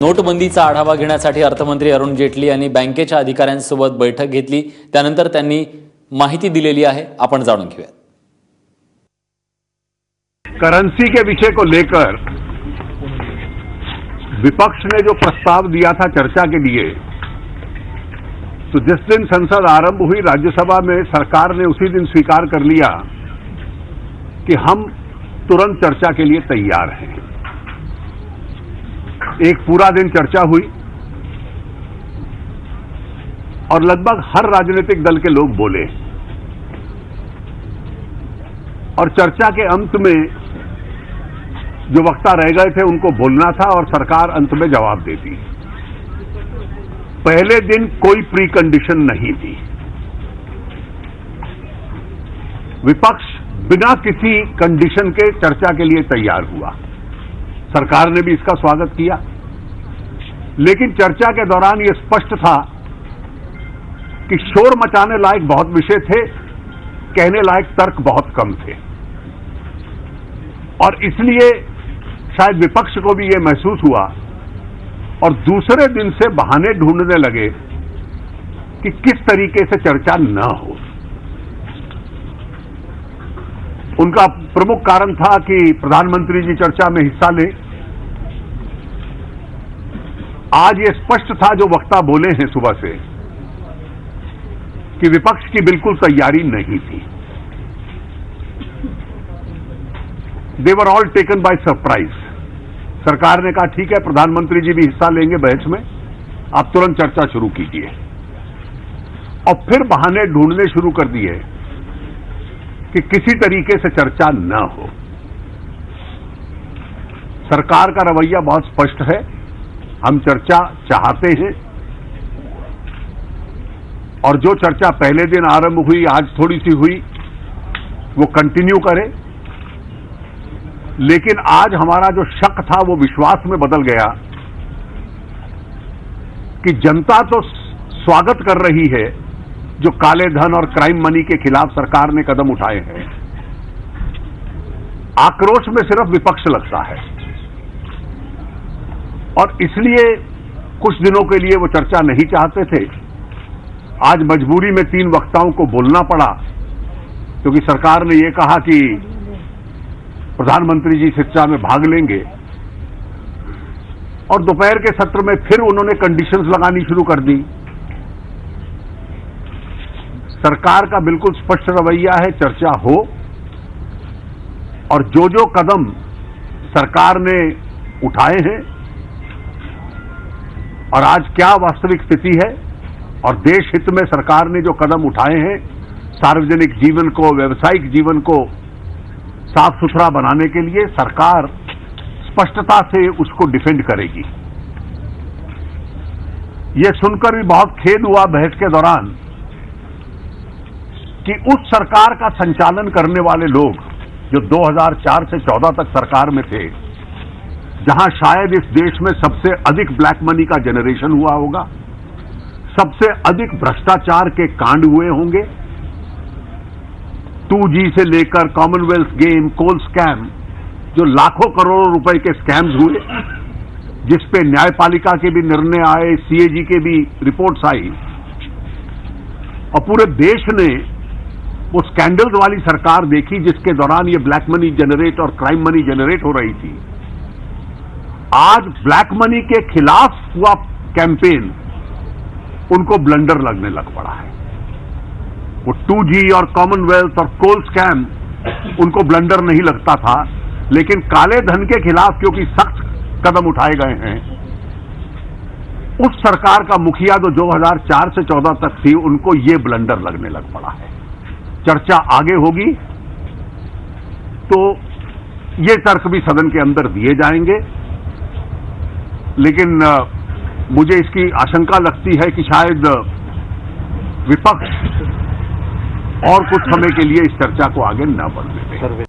नोटबंदीचा आढावा घेण्यासाठी अर्थमंत्री अरुण जेटली यांनी बँकेच्या अधिकाऱ्यांसोबत बैठक घेतली। त्यानंतर त्यांनी माहिती दिलेली आहे, आपण जाणून घेऊया। करेंसी के विषय को लेकर विपक्ष ने जो प्रस्ताव दिया था चर्चा के लिए, तो जिस दिन संसद आरंभ हुई राज्यसभा में सरकार ने उसी दिन स्वीकार कर लिया कि हम तुरंत चर्चा के लिए तैयार हैं। एक पूरा दिन चर्चा हुई और लगभग हर राजनीतिक दल के लोग बोले और चर्चा के अंत में जो वक्ता रह गए थे उनको बोलना था और सरकार अंत में जवाब देती। पहले दिन कोई प्री कंडीशन नहीं थी। विपक्ष बिना किसी कंडीशन के चर्चा के लिए तैयार हुआ। सरकार ने भी इसका स्वागत किया, लेकिन चर्चा के दौरान यह स्पष्ट था कि शोर मचाने लायक बहुत विषय थे, कहने लायक तर्क बहुत कम थे और इसलिए शायद विपक्ष को भी यह महसूस हुआ और दूसरे दिन से बहाने ढूंढने लगे कि किस तरीके से चर्चा न हो। उनका प्रमुख कारण था कि प्रधानमंत्री जी चर्चा में हिस्सा लें। आज ये स्पष्ट था जो वक्ता बोले हैं सुबह से कि विपक्ष की बिल्कुल तैयारी नहीं थी। They were all taken by surprise. सरकार ने कहा ठीक है, प्रधानमंत्री जी भी हिस्सा लेंगे बहस में, आप तुरंत चर्चा शुरू कीजिए और फिर बहाने ढूंढने शुरू कर दिए कि किसी तरीके से चर्चा न हो। सरकार का रवैया बहुत स्पष्ट है, हम चर्चा चाहते हैं और जो चर्चा पहले दिन आरंभ हुई, आज थोड़ी सी हुई, वो कंटिन्यू करें। लेकिन आज हमारा जो शक था वो विश्वास में बदल गया कि जनता तो स्वागत कर रही है जो काले धन और क्राइम मनी के खिलाफ सरकार ने कदम उठाए हैं। आक्रोश में सिर्फ विपक्ष लगता है और इसलिए कुछ दिनों के लिए वो चर्चा नहीं चाहते थे। आज मजबूरी में 3 वक्ताओं को बोलना पड़ा क्योंकि सरकार ने ये कहा कि प्रधानमंत्री जी चर्चा में भाग लेंगे और दोपहर के सत्र में फिर उन्होंने कंडीशंस लगानी शुरू कर दी। सरकार का बिल्कुल स्पष्ट रवैया है, चर्चा हो और जो कदम सरकार ने उठाए हैं और आज क्या वास्तविक स्थिति है और देश हित में सरकार ने जो कदम उठाए हैं, सार्वजनिक जीवन को, व्यावसायिक जीवन को साफ सुथरा बनाने के लिए सरकार स्पष्टता से उसको डिफेंड करेगी। यह सुनकर भी बहुत खेद हुआ बहस के दौरान कि उस सरकार का संचालन करने वाले लोग जो 2004 से 14 तक सरकार में थे, जहां शायद इस देश में सबसे अधिक ब्लैक मनी का जनरेशन हुआ होगा, सबसे अधिक भ्रष्टाचार के कांड हुए होंगे, 2G से लेकर कॉमनवेल्थ गेम, कोल स्कैम, जो लाखों करोड़ों रुपए के स्कैम्स हुए, जिस पे न्यायपालिका के भी निर्णय आए, CAG के भी रिपोर्ट्स आई और पूरे देश ने वो स्कैंडल्स वाली सरकार देखी जिसके दौरान ये ब्लैक मनी जनरेट और क्राइम मनी जनरेट हो रही थी। आज ब्लैक मनी के खिलाफ हुआ कैंपेन उनको ब्लंडर लगने लग पड़ा है। वो 2G और कॉमनवेल्थ और कोल स्कैम उनको ब्लंडर नहीं लगता था, लेकिन काले धन के खिलाफ क्योंकि सख्त कदम उठाए गए हैं, उस सरकार का मुखिया जो 2004 से 14 तक थी, उनको ये ब्लंडर लगने लग पड़ा है। चर्चा आगे होगी तो ये तर्क भी सदन के अंदर दिए जाएंगे, लेकिन मुझे इसकी आशंका लगती है कि शायद विपक्ष और कुछ समय के लिए इस चर्चा को आगे न बढ़ने दें।